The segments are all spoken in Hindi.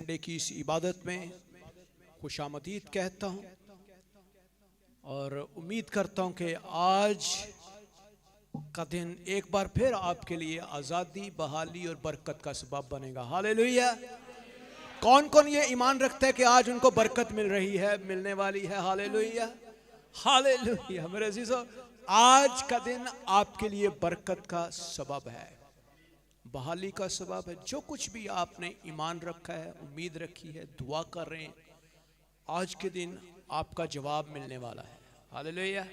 संडे की इस इबादत में खुशामदीद कहता हूँ और उम्मीद करता हूँ कि आज का दिन एक बार फिर आपके लिए आज़ादी, बहाली और बरकत का सबब बनेगा। हालेलुया। कौन कौन ये ईमान रखता है कि आज उनको बरकत मिल रही है, मिलने वाली है? Hallelujah, hallelujah. मेरे अजीजों, आज का दिन आपके लिए बरकत का सबब है, बहाली का सबब है। जो कुछ भी आपने ईमान रखा है, उम्मीद रखी है, दुआ कर रहे हैं, आज के दिन आपका जवाब मिलने वाला है। हालेलुया।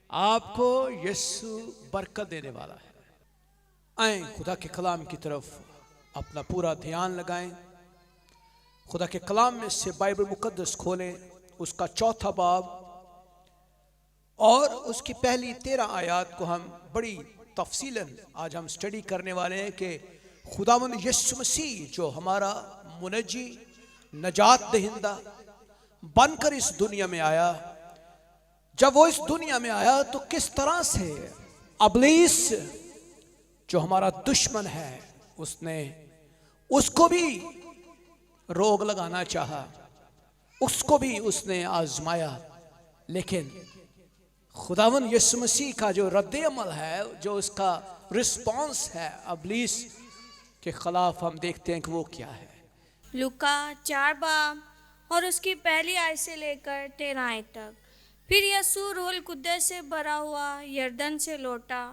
आपको यीशु बरकत देने वाला है। आए खुदा के कलाम की तरफ अपना पूरा ध्यान लगाएं। खुदा के कलाम में से बाइबल मुकद्दस खोलें, उसका चौथा बाब और उसकी पहली 13 आयत को हम बड़ी तफसीलन आज हम स्टडी करने वाले हैं कि खुदावंद यीशु मसीह जो हमारा मुनज्जी, नजात दहिंदा बनकर इस दुनिया में आया, जब वो इस दुनिया में आया तो किस तरह से अबलीस जो हमारा दुश्मन है, उसने उसको भी रोग लगाना चाहा, उसको भी उसने आजमाया, लेकिन खुदावंद यीशु मसीह का जो रद्द अमल है, जो उसका रिस्पॉन्स है अबलीस के खिलाफ, हम देखते हैं कि वो क्या है। लूका 4 बाब और उसकी पहली आयत से लेकर 13 आयत तक। फिर यीशु रूह कुद्दस से भरा हुआ यरदन से लौटा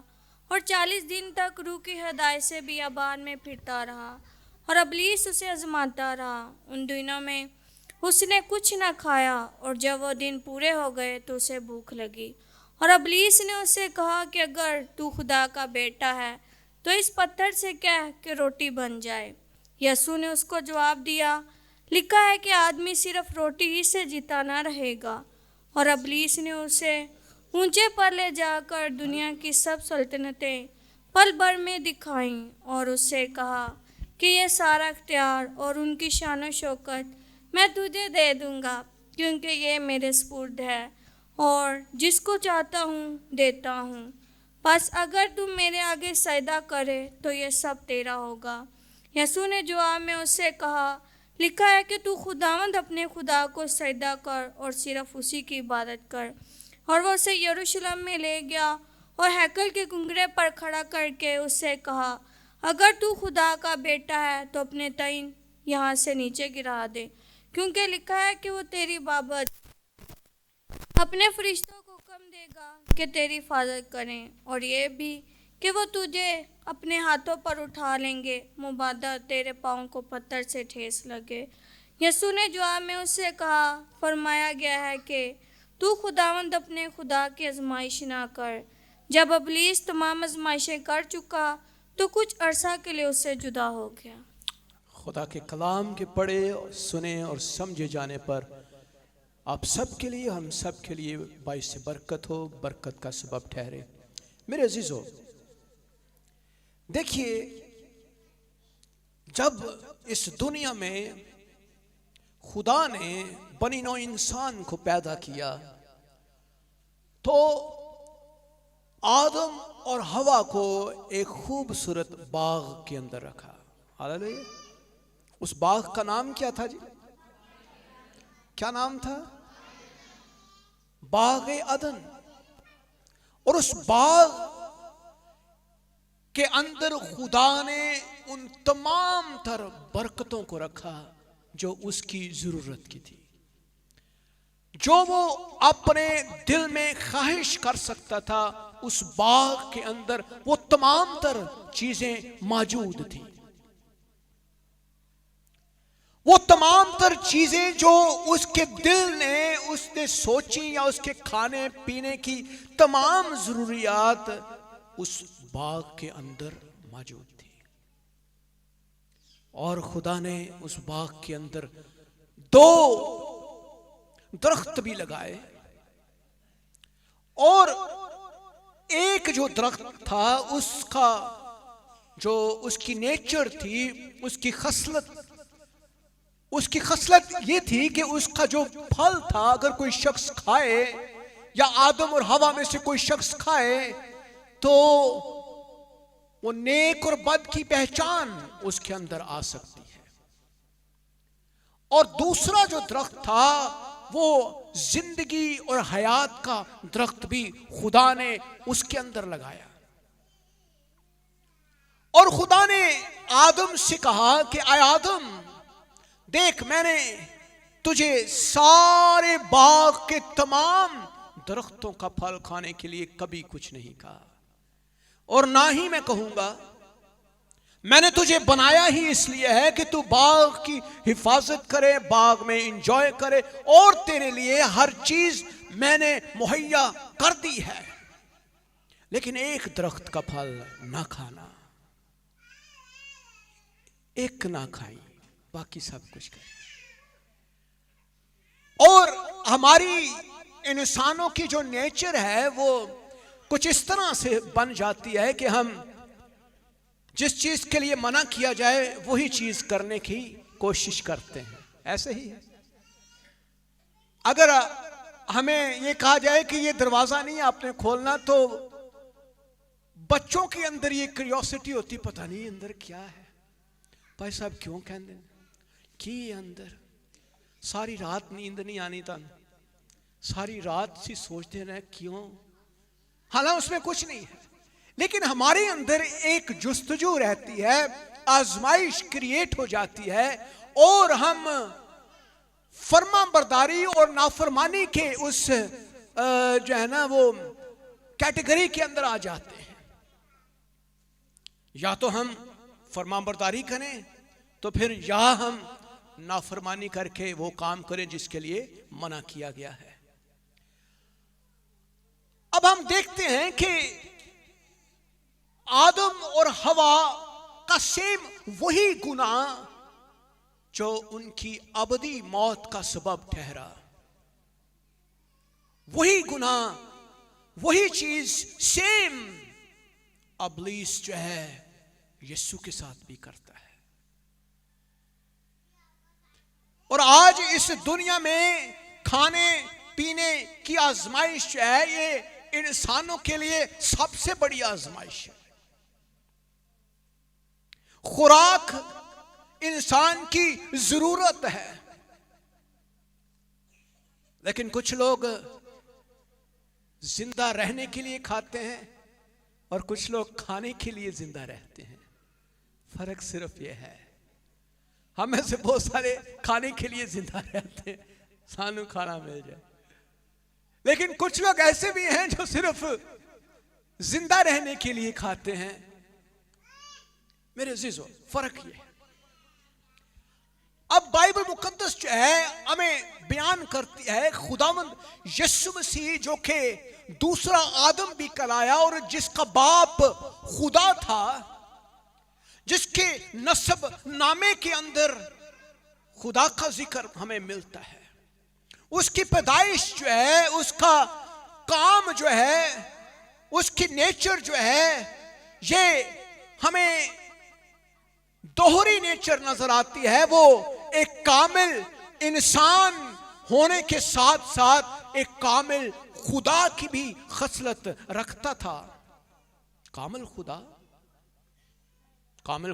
और 40 दिन तक रूह की हिदायत से बियाबान में फिरता रहा और अबलीस उसे आजमाता रहा। उन दिनों में उसने कुछ न खाया और जब वो दिन पूरे हो गए तो उसे भूख लगी और अबलीस ने उससे कहा कि अगर तू खुदा का बेटा है तो इस पत्थर से कह कि रोटी बन जाए। यीशु ने उसको जवाब दिया, लिखा है कि आदमी सिर्फ रोटी ही से जीता ना रहेगा। और अबलीस ने उसे ऊंचे पर ले जाकर दुनिया की सब सल्तनतें पल भर में दिखाईं और उससे कहा कि ये सारा इख्तियार और उनकी शान शौकत मैं तुझे दे दूंगा, क्योंकि ये मेरे सुपुर्द है और जिसको चाहता हूँ देता हूँ। बस अगर तुम मेरे आगे सजदा करे तो ये सब तेरा होगा। यीशु ने जवाब में उससे कहा, लिखा है कि तू खुदावंद अपने खुदा को सजदा कर और सिर्फ उसी की इबादत कर। और वो उसे यरूशलेम में ले गया और हैकल के कुंगरे पर खड़ा करके उससे कहा, अगर तू खुदा का बेटा है तो अपने तईन यहाँ से नीचे गिरा दे, क्योंकि लिखा है कि वो तेरी बाबत अपने फरिश्तों को हुक्म देगा कि तेरी हिफाजत करें और ये भी कि वो तुझे अपने हाथों पर उठा लेंगे, मुबादा तेरे पाँव को पत्थर से ठेस लगे। यीशु ने जवाब में उससे कहा, फरमाया गया है कि तू खुदावंद अपने खुदा की आजमाइश ना कर। जब अबलीस तमाम आजमाइशें कर चुका तो कुछ अरसा के लिए उससे जुदा हो गया। खुदा के कलाम के पढ़े, सुने और समझे जाने पर आप सब के लिए, हम सब के लिए बाइस बरकत हो, बरकत का सबब ठहरे। मेरे अजीजों, देखिए, जब इस दुनिया में खुदा ने बनी नौ इंसान को पैदा किया तो आदम और हवा को एक खूबसूरत बाग के अंदर रखा। हालेलुया। उस बाग का नाम क्या था जी? क्या नाम था? बाग अदन। और उस बाग के अंदर खुदा ने उन तमाम तर बरकतों को रखा जो उसकी जरूरत की थी, जो वो अपने दिल में ख्वाहिश कर सकता था। उस बाग के अंदर वो तमाम तर चीजें मौजूद थी, वो तमाम तर चीजें जो उसके दिल ने उसने सोची या उसके खाने पीने की तमाम जरूरियात उस बाग के अंदर मौजूद थी। और खुदा ने उस बाग के अंदर 2 दरख्त भी लगाए और एक जो दरख्त था उसका जो उसकी नेचर थी, उसकी खसलत ये थी कि उसका जो फल था, अगर कोई शख्स खाए या आदम और हवा में से कोई शख्स खाए तो वो नेक और बद की पहचान उसके अंदर आ सकती है। और दूसरा जो दरख्त था वो जिंदगी और हयात का दरख्त भी खुदा ने उसके अंदर लगाया। और खुदा ने आदम से कहा कि आय आदम, देख मैंने तुझे सारे बाग के तमाम दरख्तों का फल खाने के लिए कभी कुछ नहीं कहा, और ना ही मैं कहूंगा। मैंने तुझे बनाया ही इसलिए है कि तू बाग की हिफाजत करे, बाग में एंजॉय करे, और तेरे लिए हर चीज मैंने मुहैया कर दी है, लेकिन एक दरख्त का फल ना खाना, एक ना खाई, बाकी सब कुछ करें। और हमारी इंसानों की जो नेचर है वो कुछ इस तरह से बन जाती है कि हम जिस चीज के लिए मना किया जाए वही चीज करने की कोशिश करते हैं। ऐसे ही है। अगर हमें ये कहा जाए कि ये दरवाजा नहीं आपने खोलना, तो बच्चों के अंदर ये क्यूरियोसिटी होती, पता नहीं अंदर क्या है, भाई साहब क्यों कहते कि अंदर सारी रात नींद नहीं आनी था, सारी रात सी सोचते रहे क्यों, हालांकि उसमें कुछ नहीं है, लेकिन हमारे अंदर एक जुस्तजू रहती है, आजमाइश क्रिएट हो जाती है, और हम फरमाबरदारी और नाफरमानी के उस जो है ना वो कैटेगरी के अंदर आ जाते हैं। या तो हम फरमाबरदारी करें, तो फिर या हम नाफरमानी करके वो काम करें जिसके लिए मना किया गया है। अब हम देखते हैं कि आदम और हवा का सेम वही गुनाह जो उनकी अबदी मौत का सबब ठहरा, वही गुनाह, वही चीज सेम अबलीस जो है यीशु के साथ भी करता है। और आज इस दुनिया में खाने पीने की आजमाइश जो है ये इंसानों के लिए सबसे बड़ी आजमाइश है। खुराक इंसान की जरूरत है, लेकिन कुछ लोग जिंदा रहने के लिए खाते हैं और कुछ लोग खाने के लिए जिंदा रहते हैं। फर्क सिर्फ यह है, हम में से बहुत सारे खाने के लिए जिंदा रहते हैं, सानू खाना मिल जाए, लेकिन कुछ लोग ऐसे भी हैं जो सिर्फ जिंदा रहने के लिए खाते हैं। मेरे अजीजों, फर्क ये है। अब बाइबल मुकद्दस जो है हमें बयान करती है खुदावंद यीशु मसीह जो कि दूसरा आदम भी कहलाया और जिसका बाप खुदा था, जिसके नस्ब नामे के अंदर खुदा का जिक्र हमें मिलता है, उसकी पैदाइश जो है, उसका काम जो है, उसकी नेचर जो है, ये हमें दोहरी नेचर नजर आती है। वो एक कामिल इंसान होने के साथ साथ एक कामिल खुदा की भी खसलत रखता था। कामिल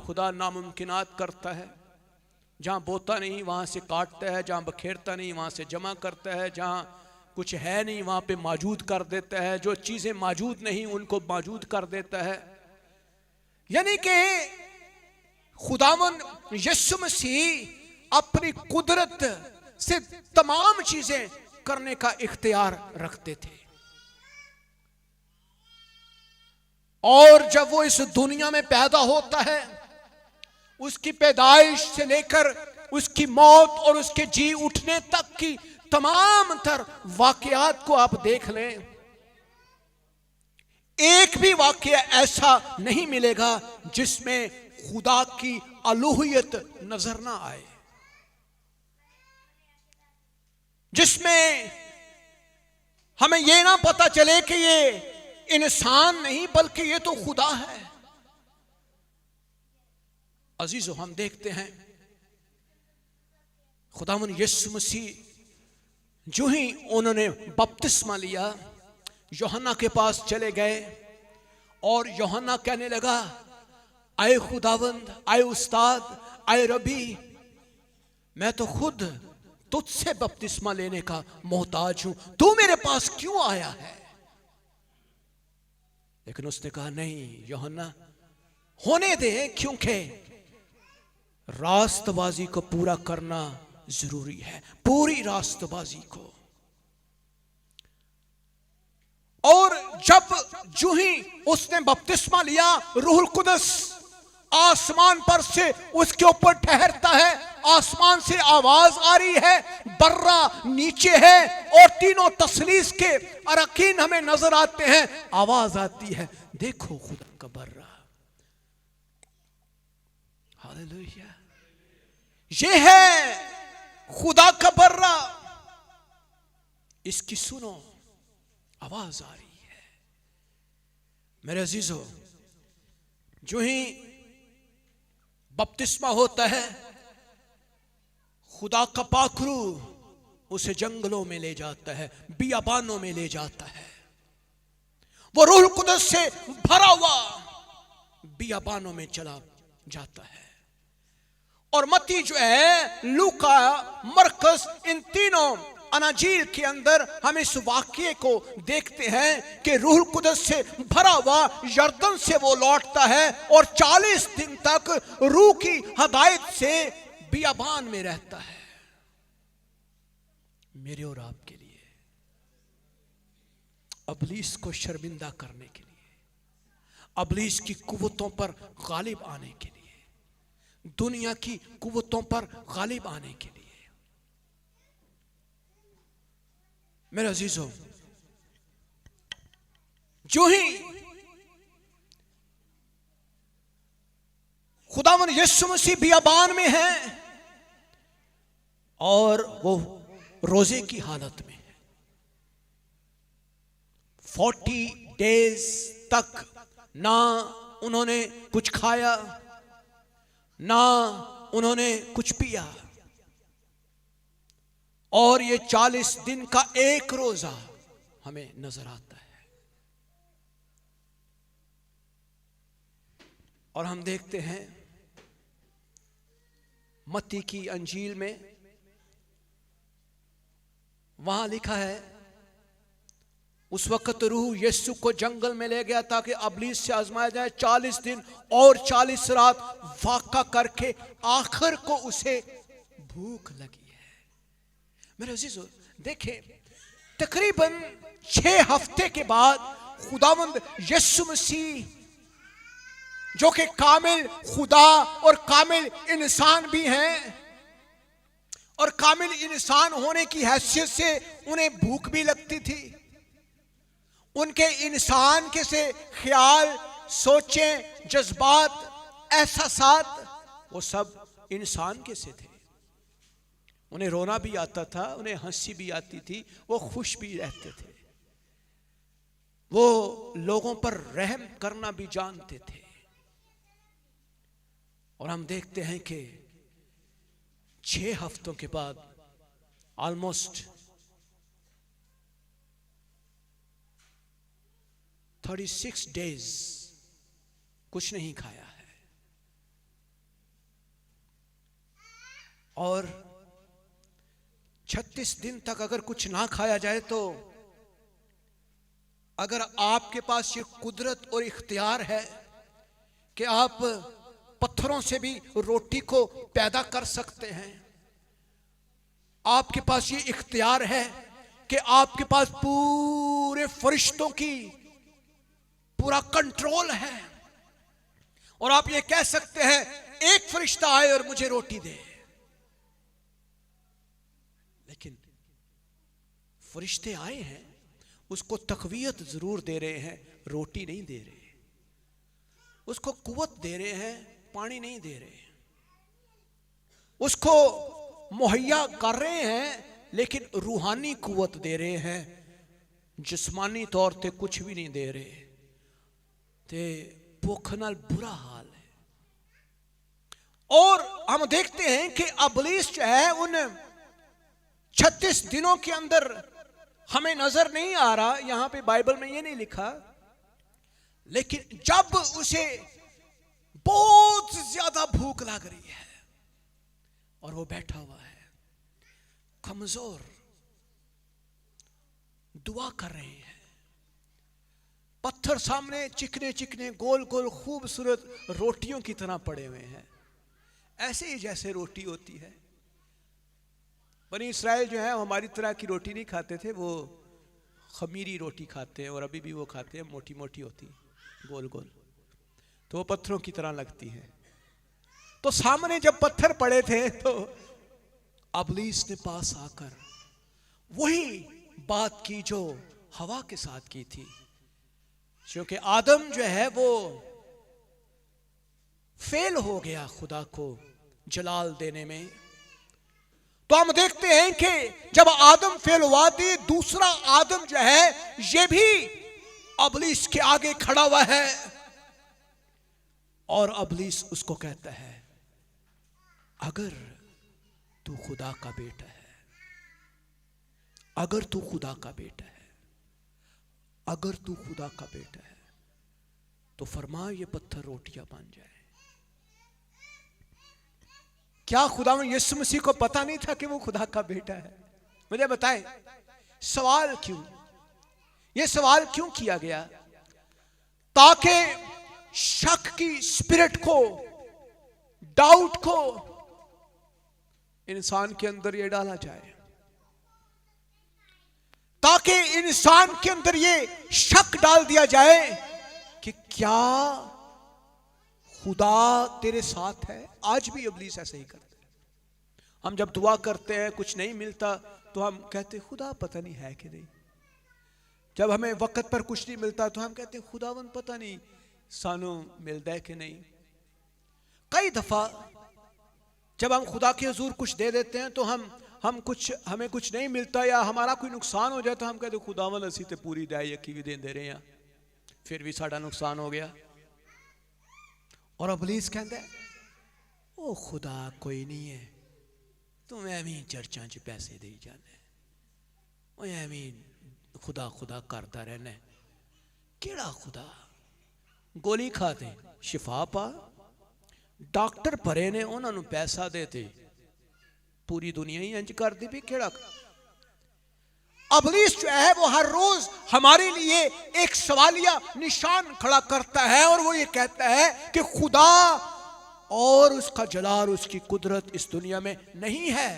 खुदा नामुमकिनात करता है, जहां बोता नहीं वहां से काटता है, जहां बखेरता नहीं वहां से जमा करता है, जहां कुछ है नहीं वहां पे मौजूद कर देता है, जो चीजें मौजूद नहीं उनको मौजूद कर देता है। यानी कि खुदावंद यीशु मसीह अपनी कुदरत से तमाम चीजें करने का इख्तियार रखते थे, और जब वो इस दुनिया में पैदा होता है, उसकी पैदाइश से लेकर उसकी मौत और उसके जी उठने तक की तमाम तर वाकयात को आप देख लें, एक भी वाकया ऐसा नहीं मिलेगा जिसमें खुदा की अलूहियत नजर ना आए, जिसमें हमें यह ना पता चले कि ये इंसान नहीं बल्कि ये तो खुदा है। अजीजों, हम देखते हैं खुदावंद यीशु मसीह जो ही उन्होंने बपतिस्मा लिया, यूहन्ना के पास चले गए और यूहन्ना कहने लगा, आए खुदावंद, आए उस्ताद, आए रबी, मैं तो खुद तुझसे बपतिस्मा लेने का मोहताज हूं, तू मेरे पास क्यों आया है? लेकिन उसने कहा, नहीं यूहन्ना, होने दे, क्योंकि रास्तबाजी को पूरा करना जरूरी है, पूरी रास्तबाजी को। और जो ही उसने बपतिस्मा लिया, रूहुल कुदस आसमान पर से उसके ऊपर ठहरता है। आसमान से आवाज आ रही है, बर्रा नीचे है, और तीनों तसलीस के अरकीन हमें नजर आते हैं। आवाज आती है, देखो खुदा का बर्रा। हालेलुया, ये है खुदा का बर्रा, इसकी सुनो, आवाज आ रही है। मेरे अजीजों, जो ही बपतिस्मा होता है, खुदा का पाखरू उसे जंगलों में ले जाता है, बियाबानों में ले जाता है। वो रूह कुदस से भरा हुआ बियाबानों में चला जाता है। और मत्ती जो है, लूका, मरकस, इन तीनों अनाजील के अंदर हम इस वाक्य को देखते हैं कि रूह कुदस से भरा हुआ यरदन से वो लौटता है और 40 दिन तक रूह की हदायत से बियाबान में रहता है, मेरे और आपके लिए, अबलीस को शर्मिंदा करने के लिए, अबलीस की कुव्वतों पर गालिब आने के लिए, दुनिया की कुव्वतों पर गालिब आने के लिए। मेरे अजीजों, जो ही खुदावन यीशु मसीह बियाबान में है और वो रोजे की हालत में है, 40 डेज तक ना उन्होंने कुछ खाया, ना उन्होंने कुछ पिया, और ये 40 दिन का एक रोजा हमें नजर आता है। और हम देखते हैं मत्ती की अंजील में, वहां लिखा है, उस वक्त रूह यीशु को जंगल में ले गया ताकि अबलीस से आजमाया जाए। 40 दिन और 40 रात वाक़ा करके आखिर को उसे भूख लगी है। मेरे अजीजों, देखें, तकरीबन 6 हफ्ते के बाद खुदावंद यीशु मसीह, जो कि कामिल खुदा और कामिल इंसान भी हैं, और कामिल इंसान होने की हैसियत से उन्हें भूख भी लगती थी। उनके इंसान के से ख्याल, सोचें, जज्बात, एहसासात, वो सब इंसान के से थे। उन्हें रोना भी आता था, उन्हें हंसी भी आती थी, वो खुश भी रहते थे, वो लोगों पर रहम करना भी जानते थे। और हम देखते हैं कि 6 हफ्तों के बाद, ऑलमोस्ट 36 डेज कुछ नहीं खाया है, और 36 दिन तक अगर कुछ ना खाया जाए तो अगर आपके पास ये कुदरत और इख्तियार है कि आप पत्थरों से भी रोटी को पैदा कर सकते हैं, आपके पास ये इख्तियार है कि आपके पास पूरे फरिश्तों की पूरा कंट्रोल है, और आप ये कह सकते हैं, एक फरिश्ता आए और मुझे रोटी दे, लेकिन फरिश्ते आए हैं, उसको तकवीयत जरूर दे रहे हैं, रोटी नहीं दे रहे, उसको कुव्वत दे रहे हैं, पानी नहीं दे रहे, उसको मुहैया कर रहे हैं, लेकिन रूहानी कुव्वत दे रहे हैं, जिस्मानी तौर पे कुछ भी नहीं दे रहे। ते भुख नाल बुरा हाल है। और हम देखते हैं कि अबलीस जो है, उन 36 दिनों के अंदर हमें नजर नहीं आ रहा, यहां पे बाइबल में ये नहीं लिखा, लेकिन जब उसे बहुत ज्यादा भूख लग रही है, और वो बैठा हुआ है, कमजोर, दुआ कर रहे हैं। पत्थर सामने चिकने चिकने गोल गोल खूबसूरत रोटियों की तरह पड़े हुए हैं, ऐसे ही जैसे रोटी होती है। बनी इस्राएल जो है हमारी तरह की रोटी नहीं खाते थे, वो खमीरी रोटी खाते हैं और अभी भी वो खाते हैं, मोटी मोटी होती गोल गोल, तो वो पत्थरों की तरह लगती है। तो सामने जब पत्थर पड़े थे तो इब्लीस ने पास आकर वही बात की जो हवा के साथ की थी, क्योंकि आदम जो है वो फेल हो गया खुदा को जलाल देने में। तो हम देखते हैं कि जब आदम फेल हुआ थी, दूसरा आदम जो है ये भी इब्लीस के आगे खड़ा हुआ है और इब्लीस उसको कहता है, अगर तू खुदा का बेटा है, अगर तू खुदा का बेटा है, अगर तू खुदा का बेटा है तो फरमा ये पत्थर रोटियां बन जाए। क्या खुदावंद यीशु मसीह को पता नहीं था कि वो खुदा का बेटा है? मुझे बताएं, सवाल क्यों, ये सवाल क्यों किया गया? ताकि शक की स्पिरिट को, डाउट को इंसान के अंदर ये डाला जाए, ताकि इंसान के अंदर ये शक डाल दिया जाए कि क्या खुदा तेरे साथ है। आज भी इब्लीस ऐसे ही करता है। हम जब दुआ करते हैं कुछ नहीं मिलता तो हम कहते खुदा पता नहीं है कि नहीं। जब हमें वक्त पर कुछ नहीं मिलता तो हम कहते खुदावंद पता नहीं सानू मिलता है कि नहीं। कई दफा जब हम खुदा के हुजूर कुछ दे देते हैं तो हमें कुछ नहीं मिलता या हमारा कोई नुकसान हो जाए तो हम कहते खुदावंद असी ते पूरी दया यकी भी दे रहे हैं, फिर भी साड़ा नुकसान हो गया। और इब्लीस कहता है ओ खुदा कोई नहीं है, तुम एवं चर्चा च पैसे दे जाने, ओ एवं खुदा खुदा करता रहना। केड़ा खुदा? गोली खाते शिफा पा, डॉक्टर भरे ने उन्होंने पैसा देते, पूरी दुनिया ही इंज कर दी भी। केड़ा इब्लीस जो है वो हर रोज हमारे लिए एक सवालिया निशान खड़ा करता है और वो ये कहता है कि खुदा और उसका जलाल, उसकी कुदरत इस दुनिया में नहीं है।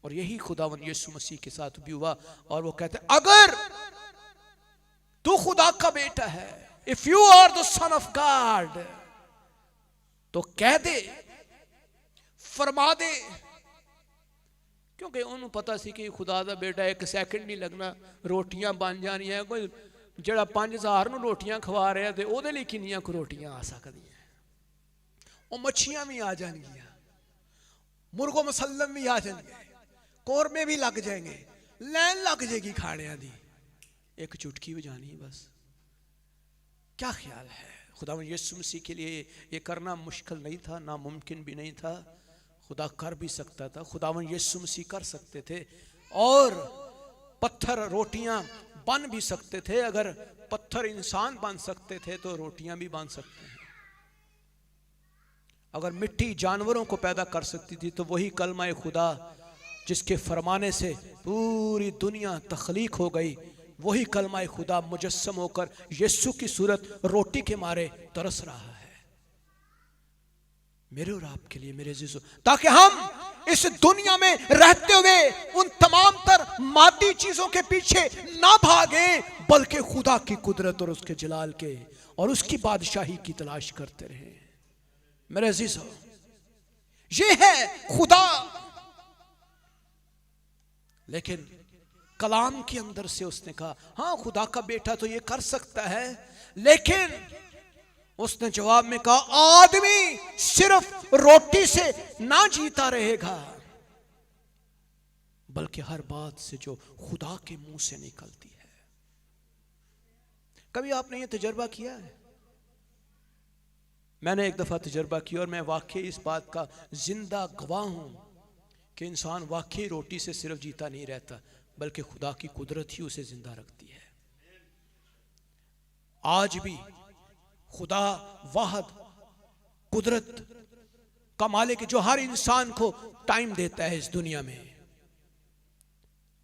और यही खुदावंद यीशु मसीह के साथ भी हुआ और वो कहते हैं अगर तू खुदा का बेटा है, if you are the son of God, तो कह दे, फरमा दे। क्योंकि उन्होंने पता सी कि खुदा दा बेटा एक सैकंड नहीं लगना, रोटियां बन जानियां। कोई जड़ा 5000 नूं रोटियां खवा रहा तो ਉਹਦੇ ਲਈ किन्नियां को रोटियां आ सकदियां, ਉਹ मच्छियां भी आ जाएंगियां, मुर्गो मुसल्लम भी आ जाएंगे, कौरमे भी लग जाएंगे, लैन लग जाएगी खाने दी, एक चुटकी बजानी बस। क्या ख्याल है? खुदा यीशु मसीह के लिए ये करना मुश्किल नहीं था, नामुमकिन भी नहीं था, खुदा कर भी सकता था। खुदावन यीशु मसीह कर सकते थे और पत्थर रोटियां बन भी सकते थे। अगर पत्थर इंसान बन सकते थे तो रोटियां भी बन सकते हैं। अगर मिट्टी जानवरों को पैदा कर सकती थी तो वही कलमा खुदा जिसके फरमाने से पूरी दुनिया तख्लीक हो गई, वही कलमा खुदा मुजस्सम होकर यीशु की सूरत रोटी के मारे तरस रहा है मेरे और आपके लिए, मेरे अजीजों, ताकि हम इस दुनिया में रहते हुए उन तमाम तर मादी चीजों के पीछे ना भागे, बल्कि खुदा की कुदरत और उसके जलाल के और उसकी बादशाही की तलाश करते रहे। मेरे अजीजों, ये है खुदा। लेकिन कलाम के अंदर से उसने कहा हाँ खुदा का बेटा तो ये कर सकता है, लेकिन उसने जवाब में कहा आदमी सिर्फ रोटी से ना जीता रहेगा, बल्कि हर बात से जो खुदा के मुंह से निकलती है। कभी आपने ये तजर्बा किया है? मैंने एक दफा तजर्बा किया और मैं वाकई इस बात का जिंदा गवाह हूं कि इंसान वाकई रोटी से सिर्फ जीता नहीं रहता, बल्कि खुदा की कुदरत ही उसे जिंदा रखती है। आज भी खुदा वाहद कुदरत का मालिक जो हर इंसान को टाइम देता है। इस दुनिया में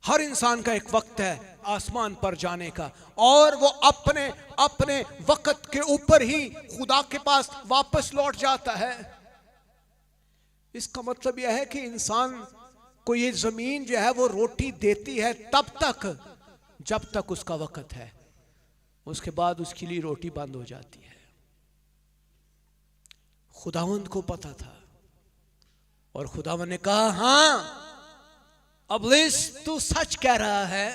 हर इंसान का एक वक्त है आसमान पर जाने का, और वो अपने अपने वक्त के ऊपर ही खुदा के पास वापस लौट जाता है। इसका मतलब यह है कि इंसान को ये जमीन जो है वो रोटी देती है तब तक जब तक उसका वक्त है, उसके बाद उसके लिए रोटी बंद हो जाती है। खुदावंद को पता था और खुदावंद ने कहा, हां इब्लीस तू सच कह रहा है,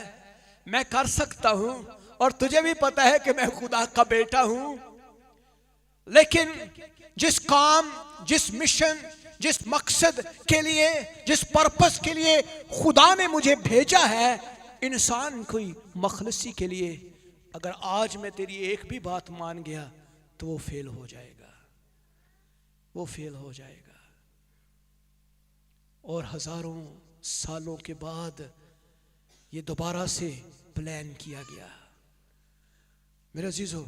मैं कर सकता हूं, और तुझे भी पता है कि मैं खुदा का बेटा हूं, लेकिन जिस काम, जिस मिशन, जिस मकसद के लिए, जिस पर्पस के लिए खुदा ने मुझे भेजा है, इंसान कोई मखलसी के लिए, अगर आज मैं तेरी एक भी बात मान गया तो वो फेल हो जाएगा, वो फेल हो जाएगा। और हजारों सालों के बाद ये दोबारा से प्लान किया गया। मेरे अजीजों,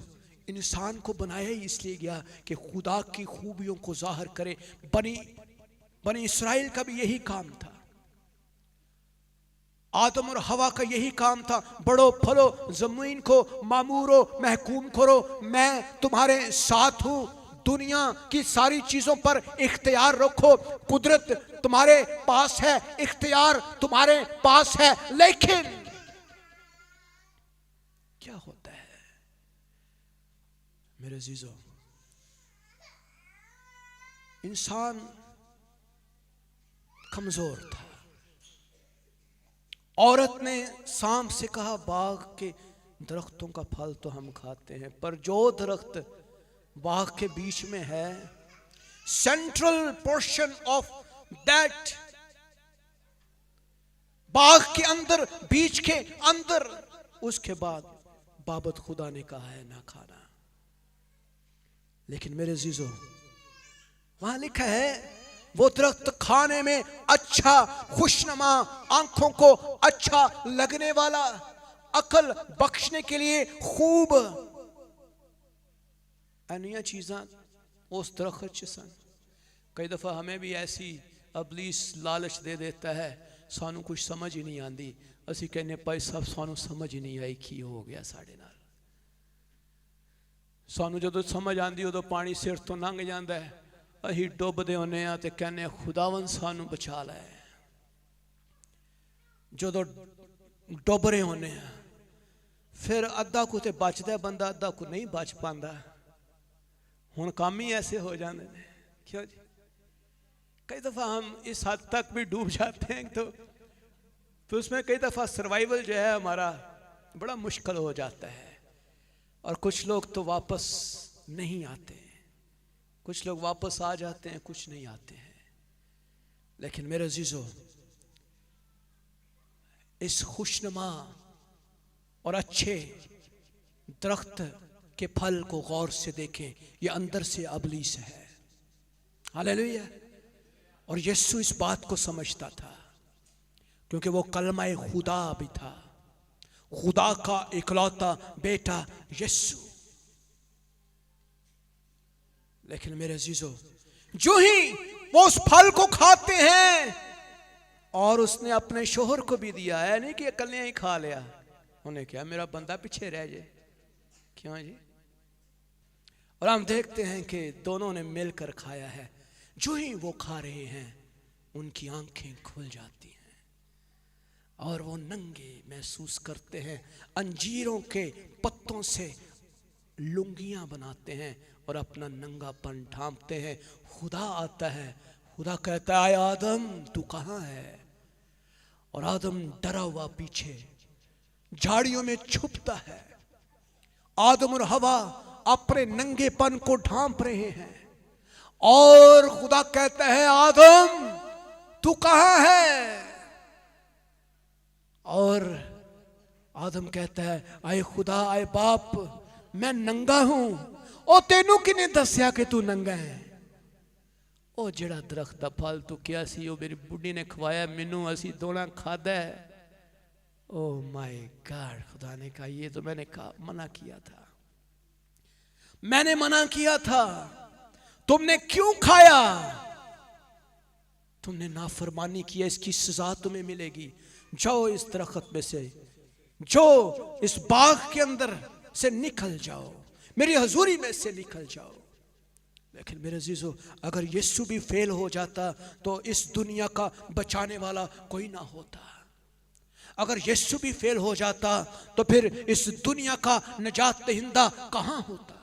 इंसान को बनाया ही इसलिए गया कि खुदा की खूबियों को जाहिर करे। बनी इस्राइल का भी यही काम था, आदम और हवा का यही काम था, बढ़ो फलो, जमीन को मामूरो, महकूम करो, मैं तुम्हारे साथ हूं, दुनिया की सारी चीजों पर इख्तियार रखो, कुदरत तुम्हारे पास है, इख्तियार तुम्हारे पास है। लेकिन क्या होता है मेरे अजीजों, इंसान कमजोर था। औरत ने सांप से कहा, बाग के दरख्तों का फल तो हम खाते हैं, पर जो दरख्त बाग के बीच में है, सेंट्रल पोर्शन ऑफ दैट, बाग के अंदर, बीच के अंदर, उसके बाद बाबत खुदा ने कहा है ना खाना। लेकिन मेरे अजीजों, वहां लिखा है वो दरख्त खाने में अच्छा, खुशनुमा, आंखों को अच्छा लगने वाला, अकल बख्शने के लिए खूब, अन्य चीज़ां उस दरख्त च सन। कई दफ़ा हमें भी ऐसी इब्लीस लालच दे देता है, सानू कुछ समझ ही नहीं आती, असी कहने भाई साहब सानू समझ ही नहीं आई की हो गया साढ़े नाल। सानू जो समझ आती उदों पानी सिर तो लंघ जाता है, अही डुबदे होने तो कहने खुदावन सानू बचा लै। जो डुब रहे होने फिर अद्धा को तो बचता बंदा, अद्धा को नहीं बच पाता। हुण काम ही ऐसे हो जाते हैं, क्यों जी? कई दफ़ा हम इस हद तक भी डूब जाते हैं तो उसमें कई दफ़ा सर्वाइवल जो है हमारा बड़ा मुश्किल हो जाता है। और कुछ लोग तो वापस नहीं आते हैं, कुछ लोग वापस आ जाते हैं, कुछ नहीं आते हैं। लेकिन मेरे अजीजों, इस खुशनुमा और अच्छे दरख्त के फल को गौर से देखें, ये अंदर से इब्लीस है। हालेलुया। और यीशु इस बात को समझता था, क्योंकि वो कलमा खुदा भी था, खुदा का इकलौता बेटा यीशु। लेकिन मेरे अजीजों, जो ही वो उस फल को खाते हैं, और उसने अपने शोहर को भी दिया है, नहीं कि अकेले ही खा लिया, उन्हें क्या मेरा बंदा पीछे रह जाए, क्यों जी? और हम देखते हैं कि दोनों ने मिलकर खाया है। जो ही वो खा रहे हैं, उनकी आंखें खुल जाती हैं और वो नंगे महसूस करते हैं। अंजीरों के पत्तों से लुंगियां बनाते हैं और अपना नंगापन ढांपते हैं। खुदा आता है, खुदा कहता है आदम तू कहाँ है? और आदम डरा हुआ पीछे झाड़ियों में छुपता है। आदम और हवा अपने नंगेपन को ढांप रहे हैं और खुदा कहता है आदम तू कहाँ है? और आदम कहता है आए खुदा, आए बाप, मैं नंगा हूं। ओ तेनू किने दस्या कि तू नंगा है? ओ जेड़ा दरख्त दा फल तू क्या सी, ओ मेरी बुढ़ी ने खवाया, मैनू असी दोना खादा है। ओ माय गॉड, खुदा ने कहा ये तो मैंने मना किया था, मैंने मना किया था, तुमने क्यों खाया? तुमने नाफरमानी की है, इसकी सजा तुम्हें मिलेगी। जाओ इस दरख्त में से, जो इस बाग के अंदर से निकल जाओ, मेरी हजूरी में से निकल जाओ। लेकिन मेरे अजीजों, अगर यीशु भी फेल हो जाता तो इस दुनिया का बचाने वाला कोई ना होता। अगर यीशु भी फेल हो जाता तो फिर इस दुनिया का निजात दहिंदा कहां होता।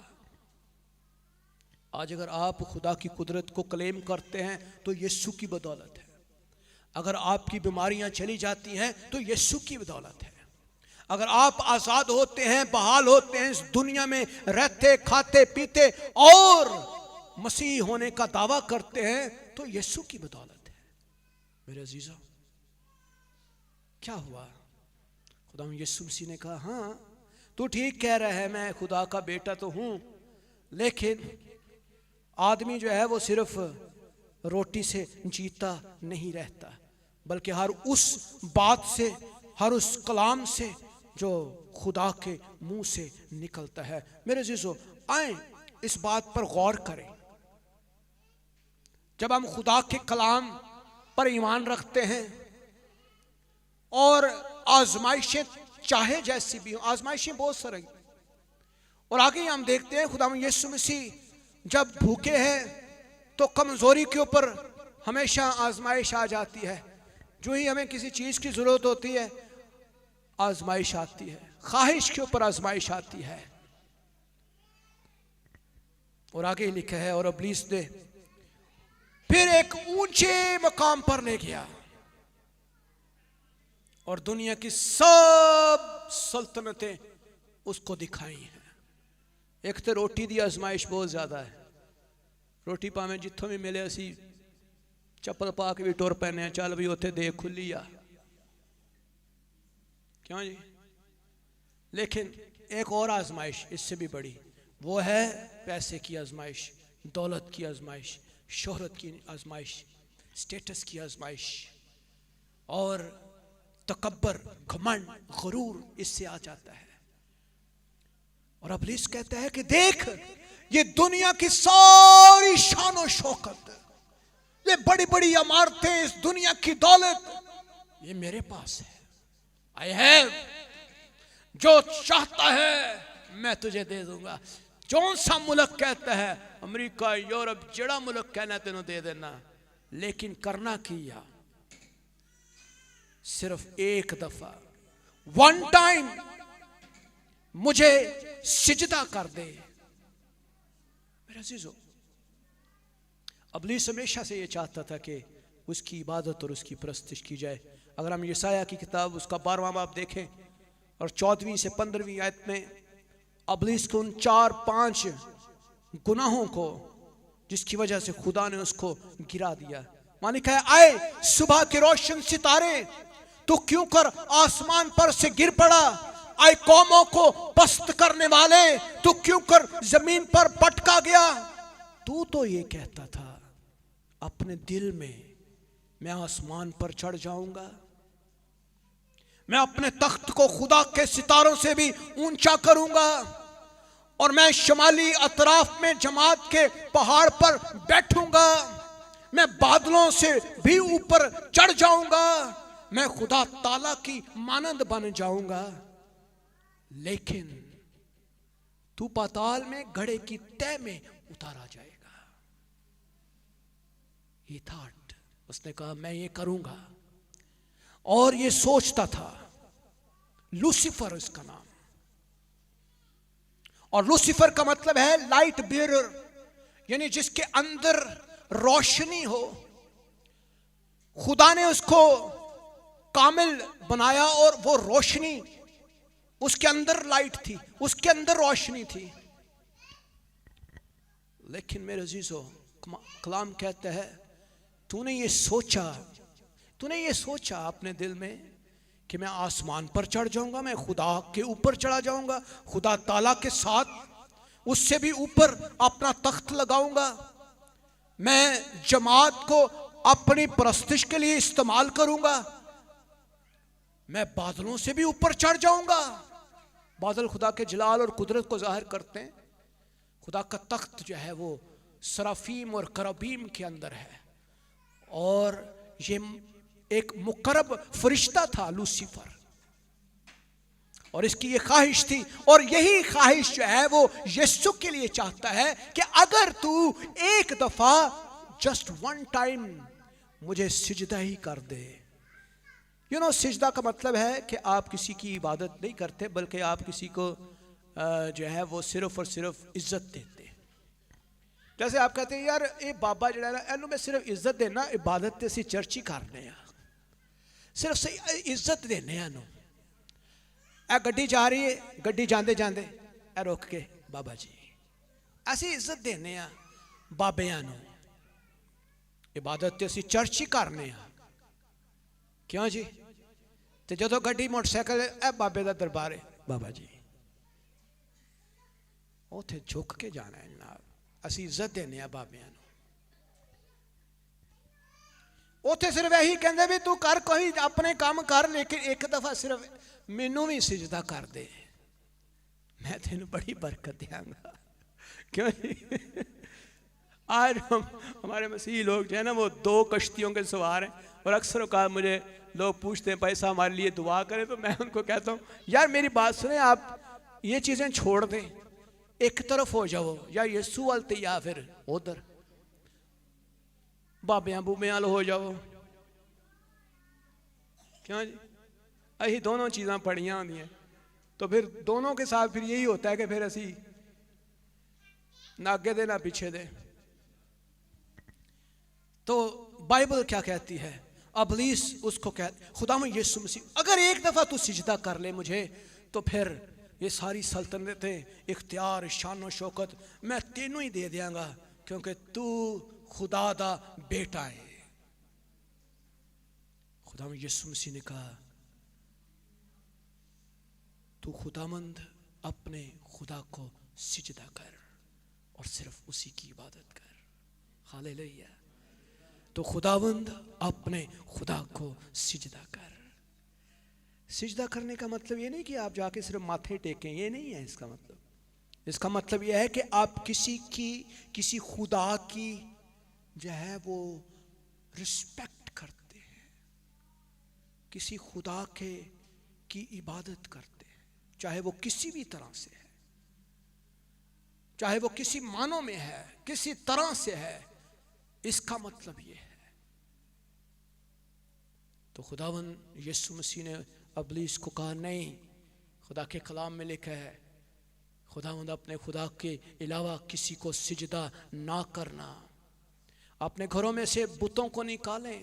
आज अगर आप खुदा की कुदरत को क्लेम करते हैं तो यीशु की बदौलत है। अगर आपकी बीमारियां चली जाती हैं तो यीशु की बदौलत है। अगर आप आज़ाद होते हैं, बहाल होते हैं, इस दुनिया में रहते खाते पीते और मसीह होने का दावा करते हैं तो यीशु की बदौलत है। मेरे अजीजों, क्या हुआ? खुदा यीशु मसीह ने कहा, हाँ तू ठीक कह रहा है, मैं खुदा का बेटा तो हूं, लेकिन आदमी जो है वो सिर्फ रोटी से जीता नहीं रहता, बल्कि हर उस बात से, हर उस कलाम से जो खुदा के मुंह से निकलता है। मेरे अजीजों, आए इस बात पर गौर करें। जब हम खुदा के कलाम पर ईमान रखते हैं और आजमाइशें चाहे जैसी भी हो, आजमाइशें बहुत सारी, और आगे हम देखते हैं खुदा यीशु मसीह जब भूखे हैं तो कमजोरी के ऊपर हमेशा आजमाइश आ जाती है। जो ही हमें किसी चीज की जरूरत होती है आजमाइश आती है, ख्वाहिश के ऊपर आजमाइश आती है। और आगे लिखा है, और इब्लीस ने फिर एक ऊंचे मकाम पर ले गया और दुनिया की सब सल्तनतें उसको दिखाई हैं। एक तो रोटी दी आजमाइश बहुत ज्यादा है। रोटी भावें जिथों भी मिले असी चप्पल पा के भी टुर पैने, चल भी उत्थे देख खुली आ, क्यों जी? लेकिन एक और आजमाइश इससे भी बड़ी, वो है पैसे की आजमाइश, दौलत की आजमाइश, शोहरत की आजमाइश, स्टेटस की आजमाइश, और तकब्बर, घमंड, गुरूर इससे आ जाता है। और इब्लीस कहता है कि देख, ये दुनिया की सारी शान और शौकत, ये बड़ी बड़ी इमारतें, इस दुनिया की दौलत, ये मेरे पास है। आई हैव, जो चाहता है मैं तुझे दे दूंगा। कौन सा मुल्क कहता है, अमेरिका, यूरोप, जड़ा मुल्क कहना तेनों दे देना, लेकिन करना किया सिर्फ एक दफा, वन टाइम मुझे सिजदा कर दे। मेरे अजीजों, इब्लीस हमेशा से ये चाहता था कि उसकी इबादत और उसकी परस्तिश की जाए। अगर हम यशायाह की किताब उसका 12वां बाब देखें और 14वीं से 15वीं आयत में इब्लीस के उन 4-5 गुनाहों को जिसकी वजह से खुदा ने उसको गिरा दिया। वहां लिखा है, आए सुबह के रोशन सितारे, तू क्यों कर आसमान पर से गिर पड़ा, आए कौमों को पस्त करने वाले, तू क्यों कर जमीन पर पटका गया। तू तो ये कहता था अपने दिल में, मैं आसमान पर चढ़ जाऊंगा, मैं अपने तख्त को खुदा के सितारों से भी ऊंचा करूंगा, और मैं शमाली अतराफ में जमात के पहाड़ पर बैठूंगा, मैं बादलों से भी ऊपर चढ़ जाऊंगा, मैं खुदा ताला की मानंद बन जाऊंगा। लेकिन तू पाताल में घड़े की तह में उतारा जाएगा। ये थॉट, उसने कहा मैं ये करूंगा। और ये सोचता था, लूसीफर इसका नाम, और लूसीफर का मतलब है लाइट बेयरर, यानी जिसके अंदर रोशनी हो। खुदा ने उसको कामिल बनाया और वो रोशनी, उसके अंदर लाइट थी, उसके अंदर रोशनी थी। लेकिन मेरे अजीजों, कलाम कहता है, तूने ये सोचा अपने दिल में कि मैं आसमान पर चढ़ जाऊंगा, मैं खुदा के ऊपर चढ़ा जाऊंगा, खुदा ताला के साथ उससे भी ऊपर अपना तख्त लगाऊंगा, मैं जमात को अपनी परस्तिश के लिए इस्तेमाल करूंगा, मैं बादलों से भी ऊपर चढ़ जाऊंगा। बादल खुदा के जलाल और कुदरत को जाहिर करते हैं। खुदा का तख्त जो है वो सराफीम और करबीम के अंदर है, और ये एक मुकर्रब फरिश्ता था लूसीफर, और इसकी ये ख्वाहिश थी, और यही ख्वाहिश जो है वो यीशु के लिए चाहता है कि अगर तू एक दफा जस्ट वन टाइम मुझे सिजदा ही कर दे। सिजदा का मतलब है कि आप किसी की इबादत नहीं करते, बल्कि आप किसी को जो है वो सिर्फ और सिर्फ इज्जत देते। जैसे आप कहते हैं यार ये बाबा जो है ना एनू मैं सिर्फ इज्जत देना, इबादत तो असी चर्च ही करने, सिर्फ सही इज्जत देने। ए गड्डी जा रही है, गड्डी जाते जाते ए रुक के बाबा जी असी इज्जत देने बाबियां नू, इबादत तो असी चर्च ही करने। क्यों जी? तो जो गड्डी मोटरसाइकिल ए बाबे का दरबार है बाबा जी, उथे झुक के जाना है जनाब, असी इज्जत देने बाबियां नू। उथे सिर्फ यही कहते भी तू कर कोई अपने काम कर, लेकिन एक दफा सिर्फ मैनू भी सिजदा कर दे, मैं तेन बड़ी बरकत देंगा। क्यों? आज हमारे मसीही लोग जो है ना वो 2 कश्तियों के सवार हैं, और अक्सर का मुझे लोग पूछते हैं पैसा हमारे लिए दुआ करें, तो मैं उनको कहता हूँ यार मेरी बात सुने, आप ये चीज़ें छोड़ दें, एक तरफ हो जाओ, या यीशु वालते या फिर उधर बाबियां बूबियां हो जाओ। क्यों जी? अही दोनों चीज़ां पढ़ियां होंदियां, तो फिर दोनों के साथ फिर यही होता है कि फिर असी ना आगे दे ना पीछे दे। तो बाइबल क्या कहती है? अबलीस उसको खुदा में यीशु मसीह अगर एक दफा तू सिजदा कर ले मुझे, तो फिर ये सारी सल्तनतें, इख्तियार, शान और शौकत मैं तेनू ही दे देंगा, क्योंकि तू खुदा दा बेटा है। खुदा में यीशु मसीह ने कहा तू खुदामंद अपने खुदा को सिजदा कर और सिर्फ उसी की इबादत कर। हालेलुया। तो खुदावंद अपने खुदा को सिजदा कर। सिजदा करने का मतलब ये नहीं कि आप जाके सिर्फ माथे टेकें, ये नहीं है इसका मतलब। इसका मतलब यह है कि आप किसी खुदा की जो है वो रिस्पेक्ट करते हैं, किसी खुदा की इबादत करते हैं, चाहे वो किसी भी तरह से है, चाहे वो किसी मानों में है, किसी तरह से है। इसका मतलब ये है। तो खुदावन यीशु मसीह ने अबलीस को कहा नहीं, खुदा के कलाम में लिखा है खुदावंद अपने खुदा के अलावा किसी को सिजदा ना करना। अपने घरों में से बुतों को निकालें।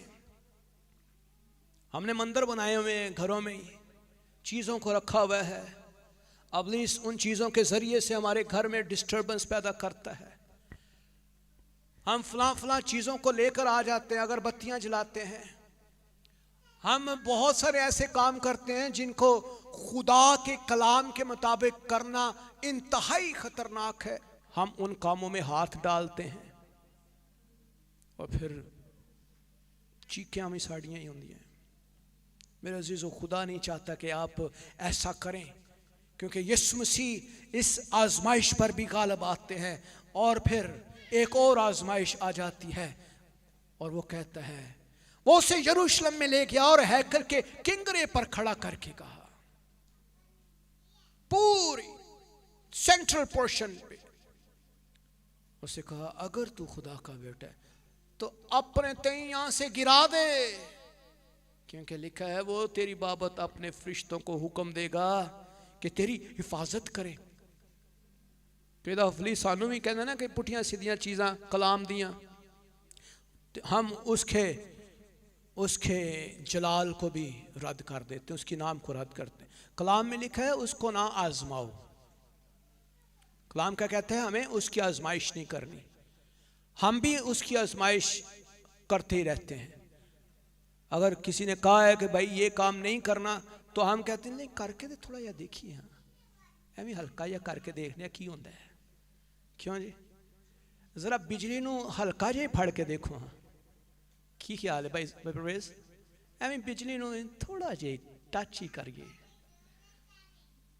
हमने मंदिर बनाए हुए हैं, घरों में ही चीज़ों को रखा हुआ है। अबलीस उन चीज़ों के ज़रिए से हमारे घर में डिस्टर्बेंस पैदा करता है। हम फलां चीज़ों को लेकर आ जाते हैं, अगरबत्तियाँ जलाते हैं, हम बहुत सारे ऐसे काम करते हैं जिनको खुदा के कलाम के मुताबिक करना इंतहाई ख़तरनाक है। हम उन कामों में हाथ डालते हैं और फिर चीखें हमें साड़ियाँ ही होंगी हैं। मेरे अजीज़ों, खुदा नहीं चाहता कि आप ऐसा करें, क्योंकि यीशु मसीह इस आजमाइश पर भी गालिब आते हैं और फिर एक और आजमाइश आ जाती है और वो कहता है, वो उसे यरूशलेम में ले गया और हैकल के किंगरे पर खड़ा करके कहा, पूरी सेंट्रल पोर्शन पे उसे कहा, अगर तू खुदा का बेटा है तो अपने तई यहां से गिरा दे, क्योंकि लिखा है वो तेरी बाबत अपने फरिश्तों को हुक्म देगा कि तेरी हिफाजत करे। पेदा अफली सानू भी कहना ना कि पुठियां सीधियां चीज़ां कलाम दियां, हम उसके जलाल को भी रद्द कर देते, उसके नाम को रद्द करते हैं। कलाम में लिखा है उसको ना आजमाओ। कलाम क्या कहते हैं? हमें उसकी आजमाइश नहीं करनी। हम भी उसकी आजमाइश करते ही रहते हैं। अगर किसी ने कहा है कि भाई ये काम नहीं करना, तो हम कहते हैं नहीं करके दे थोड़ा या देखिए, हाँ एवं हल्का या करके देखने की होता है। क्यों जी? जरा बिजली नू हल्का जे फड़ के देखो, हाँ की ख्याल है भाई परवेज? एवं बिजली नू थोड़ा जे टच ही करिए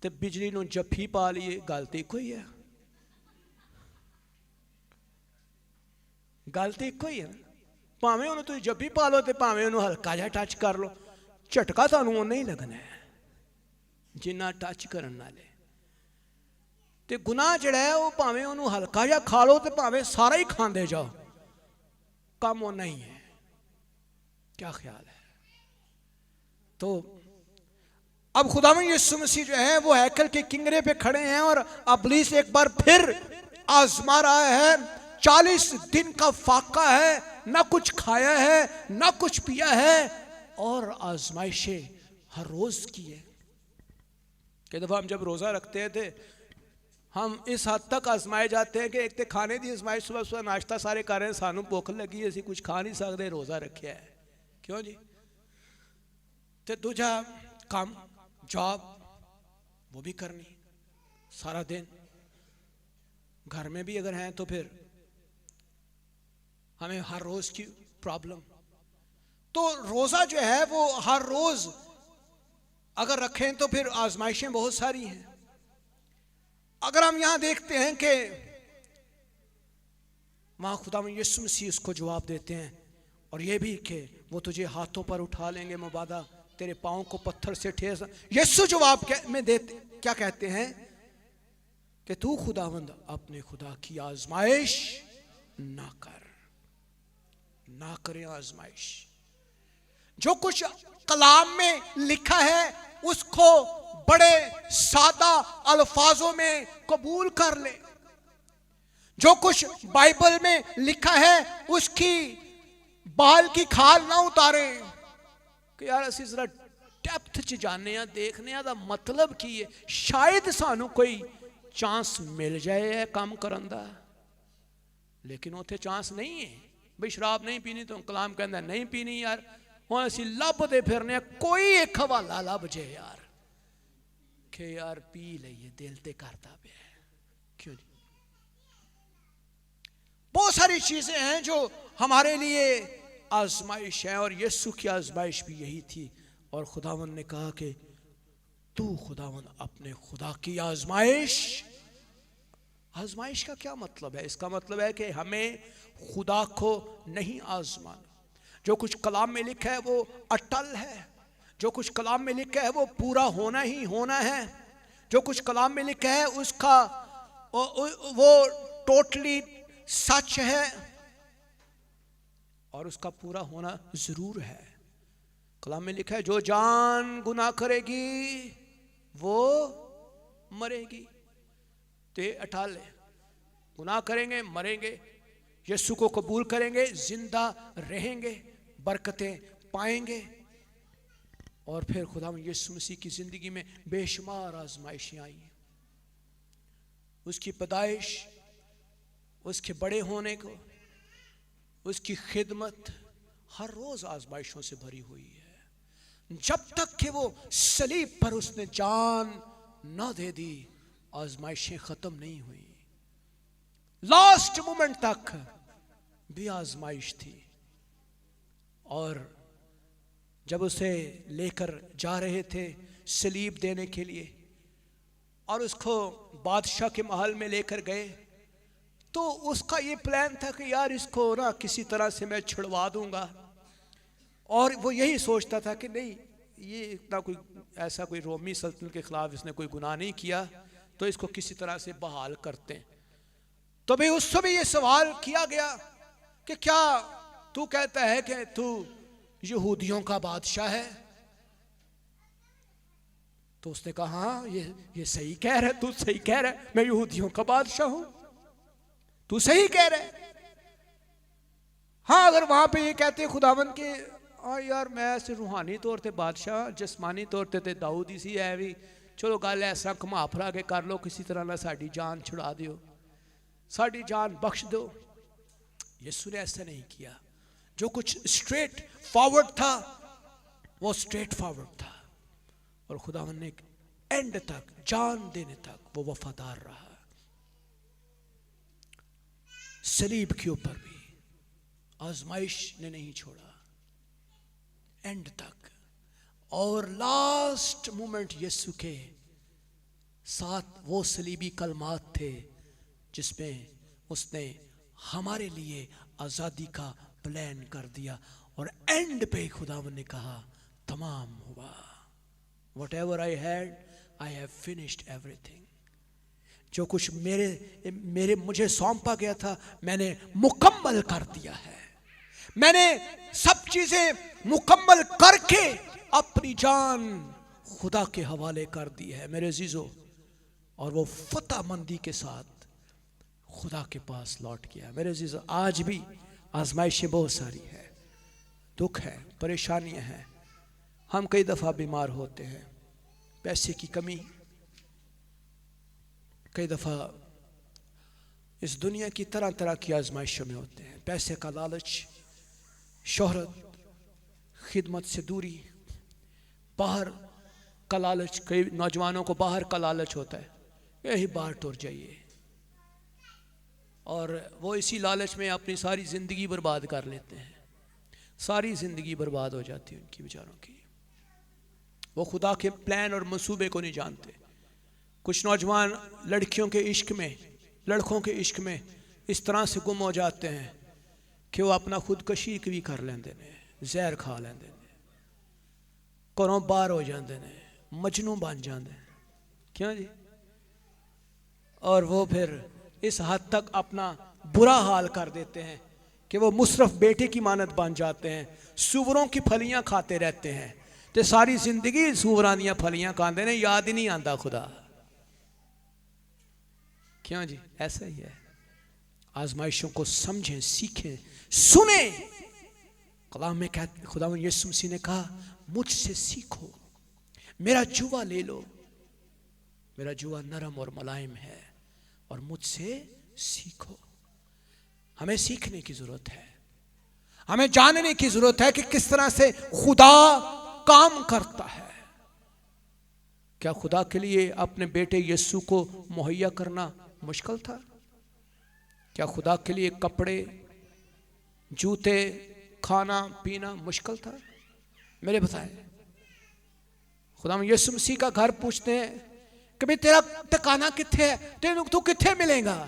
तो बिजली नू जफी पा लिए, गल तो इको ही है, गल तो इको ही है। भावें उन्होंने तुम जब भी पा लो तो भावें उन्होंने हल्का जा टच कर लो, झटका तुहानू उन्ना ही लगना है जिन्ना टच करन नाले। ते गुनाह जिहड़ा है वो भावें उन्होंने हल्का जा खा लो तो भावें सारा ही खांदे जाओ, काम उन्ना ही है। क्या ख्याल है? तो अब खुदावंद यीशु मसीह जो है वो हैकल के किंगरे पे खड़े हैं और इब्लीस एक बार फिर आजमा रहा है। 40 दिन का फाका है, ना कुछ खाया है ना कुछ पिया है, और आजमाइशें हर रोज की है। कई दफा हम जब रोजा रखते थे हम इस हद तक आजमाए जाते हैं कि एक तो खाने की आजमाइश, सुबह सुबह नाश्ता सारे कर रहे हैं, सानू भुख लगी, असी कुछ खा नहीं सकते, रोजा रखा है। क्यों जी? तो दूजा काम जॉब वो भी करनी सारा दिन, घर में भी अगर हैं तो फिर हमें हर रोज की प्रॉब्लम। तो रोजा जो है वो हर रोज अगर रखें तो फिर आजमाइशें बहुत सारी हैं। अगर हम यहां देखते हैं कि वहां खुदावंद यीशु मसीह उसको जवाब देते हैं, और ये भी कि वो तुझे हाथों पर उठा लेंगे, मुबादा तेरे पांव को पत्थर से ठेस। यीशु जवाब में देते क्या कहते हैं कि तू खुदावंद अपने खुदा की आजमाइश ना कर, ना करें आजमाइश। जो कुछ कलाम में लिखा है उसको बड़े सादा अल्फाजों में कबूल कर ले। जो कुछ बाइबल में लिखा है उसकी बाल की खाल ना उतारे कि यार असी जरा डेप्थ च जाने आ, देखने आ दा मतलब की है, शायद सानू कोई चांस मिल जाए काम करन दा। लेकिन उत्थे चांस नहीं है। भाई शराब नहीं पीनी तो कलाम कहता नहीं पीनी यार, हुण असी लभदे फिरने कोई एक हवाला लभ जाए यार कि यार पी लईए, दिल ते करता पे। क्यों जी? बहुत सारी चीजें हैं जो हमारे लिए आजमाइश है, और यीशु की आजमाइश भी यही थी। और खुदावंद ने कहा कि तू खुदावंद अपने खुदा की आजमाइश। आजमाइश का क्या मतलब है? इसका मतलब है कि हमें खुदा को नहीं आजमाना। जो कुछ कलाम में लिखा है वो अटल है, जो कुछ कलाम में लिखा है वो पूरा होना ही होना है, जो कुछ कलाम में लिखा है उसका वो टोटली सच है और उसका पूरा होना जरूर है। कलाम में लिखा है जो जान गुनाह करेगी वो मरेगी। ते अटल है, गुनाह करेंगे मरेंगे, यीशु को कबूल करेंगे जिंदा रहेंगे, बरकतें पाएंगे। और फिर खुदा यीशु मसीह की जिंदगी में बेशुमार आजमाइशें आई। उसकी पैदाइश, उसके बड़े होने को, उसकी खिदमत हर रोज आजमाइशों से भरी हुई है। जब तक कि वो सलीब पर उसने जान न दे दी आजमाइशें खत्म नहीं हुई। लास्ट मोमेंट तक भी आजमाइश थी। और जब उसे लेकर जा रहे थे सलीब देने के लिए और उसको बादशाह के महल में लेकर गए, तो उसका ये प्लान था कि यार इसको ना किसी तरह से मैं छुड़वा दूंगा। और वो यही सोचता था कि नहीं, ये इतना कोई ऐसा कोई रोमी सल्तनत के खिलाफ इसने कोई गुनाह नहीं किया, तो इसको किसी तरह से बहाल करते हैं। तो भाई उससे भी ये सवाल किया गया कि क्या तू कहता है कि तू यहूदियों का बादशाह है? तो उसने कहा हाँ ये सही कह रहा है, तू सही कह रहा है, मैं यहूदियों का बादशाह हूं, तू सही कह रहा है। हाँ अगर वहां पे ये कहते खुदावंद के हाँ यार मैं ऐसे रूहानी तौर पर बादशाह, जिस्मानी तौर पर दाऊद ही सी है भी, चलो गल ऐसा घुमा फिरा के कर लो, किसी तरह ना साड़ी जान छुड़ा दियो, साड़ी जान बख्श दो। यीशु ने ऐसा नहीं किया। जो कुछ स्ट्रेट फॉरवर्ड था वो स्ट्रेट फॉरवर्ड था, और खुदावंद ने एंड तक, जान देने तक वो वफादार रहा। सलीब के ऊपर भी आजमाइश ने नहीं छोड़ा एंड तक। और लास्ट मोमेंट यीशु के साथ वो सलीबी कलमात थे जिसमें उसने हमारे लिए आज़ादी का प्लान कर दिया और एंड पे खुदावन ने कहा तमाम हुआ। Whatever I had, I have finished everything. जो कुछ मेरे मुझे सौंपा गया था मैंने मुकम्मल कर दिया है। मैंने सब चीजें मुकम्मल करके अपनी जान खुदा के हवाले कर दी है मेरे अजीजों। और वो फतहमंदी के साथ खुदा के पास लौट गया। मेरे अजीजों, आज भी आजमाइशें बहुत सारी है, दुख है, परेशानियां हैं। हम कई दफ़ा बीमार होते हैं, पैसे की कमी, कई दफ़ा इस दुनिया की तरह तरह की आजमाइशों में होते हैं। पैसे का लालच, शोहरत, खिदमत से दूरी, बाहर का लालच। कई नौजवानों को बाहर का लालच होता है, यही बाहर टुर जाइए, और वो इसी लालच में अपनी सारी ज़िंदगी बर्बाद कर लेते हैं। सारी ज़िंदगी बर्बाद हो जाती है उनकी बेचारों की। वो खुदा के प्लान और मंसूबे को नहीं जानते। कुछ नौजवान लड़कियों के इश्क में, लड़कों के इश्क में इस तरह से गुम हो जाते हैं कि वो अपना खुदकशी भी कर लेंदे ने, जहर खा लेंदे ने, घरों बाहर हो जाते ने, मजनू बन जाते हैं। क्यों जी? और वो फिर इस हद तक अपना बुरा हाल कर देते हैं कि वो मुसरफ बेटे की मानत बन जाते हैं, सूवरों की फलियां खाते रहते हैं। तो सारी जिंदगी सूवरां दियां फलियां खाते ने, याद ही नहीं आता खुदा। क्यों जी? ऐसा ही है। आजमाइशों को समझें, सीखें, सुने। कलाम में कहते, खुदा यीशु मसीह ने कहा मुझसे सीखो, मेरा जुआ ले लो, मेरा जुआ नरम और मुलायम है, और मुझसे सीखो। हमें सीखने की जरूरत है, हमें जानने की जरूरत है कि किस तरह से खुदा काम करता है। क्या खुदा के लिए अपने बेटे यीशु को मुहैया करना मुश्किल था? क्या खुदा के लिए कपड़े, जूते, खाना पीना मुश्किल था? मेरे बताएं। खुदा यीशु मसीह का घर पूछते हैं कि भाई तेरा ठिकाना किथे है, तेन तू किथे मिलेगा?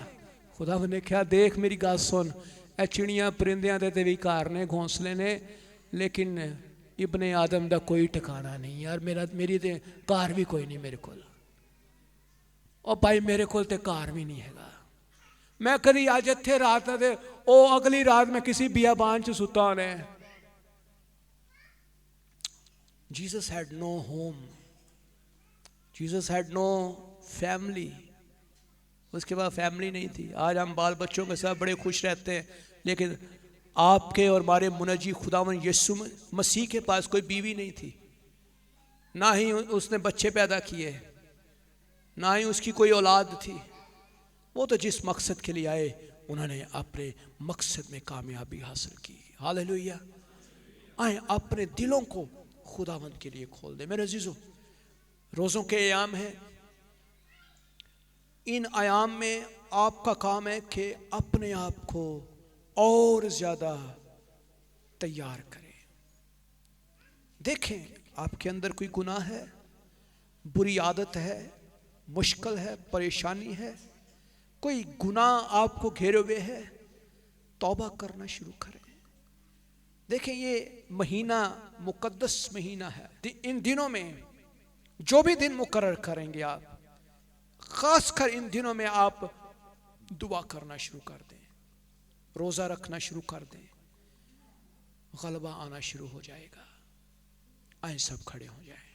खुदा ने क्या, देख मेरी गल सुन, ए चिड़ियां परिंदियां दे भी घर ने, घोंसले ने, लेकिन इब्ने आदम दा कोई ठिकाना नहीं यार। मेरी ते घर भी कोई नहीं मेरे को। और भाई मेरे को ते घर भी नहीं हैगा। मैं कभी अज इत्थे रात दे ओ अगली रात मैं किसी बियाबान च सुता होना है। Jesus had no home, Jesus had no family। उसके बाद फैमिली नहीं थी। आज हम बाल बच्चों के साथ बड़े खुश रहते हैं, लेकिन आपके और हमारे मुनजी खुदावन यीशु मसीह के पास कोई बीवी नहीं थी, ना ही उसने बच्चे पैदा किए, ना ही उसकी कोई औलाद थी। वो तो जिस मकसद के लिए आए उन्होंने अपने मकसद में कामयाबी हासिल की। हालेलुया। आए अपने दिलों को खुदावंद के लिए खोल दे। मेरे अजीजों, रोज़ों के अयाम हैं। इन अयाम में आपका काम है कि अपने आप को और ज़्यादा तैयार करें। देखें आपके अंदर कोई गुनाह है, बुरी आदत है, मुश्किल है, परेशानी है, कोई गुनाह आपको घेरे हुए है, तौबा करना शुरू करें। देखें ये महीना मुकद्दस महीना है। इन दिनों में जो भी दिन मुकर्रर करेंगे आप, खासकर इन दिनों में आप दुआ करना शुरू कर दें, रोज़ा रखना शुरू कर दें, गलबा आना शुरू हो जाएगा। आए सब खड़े हो जाएं।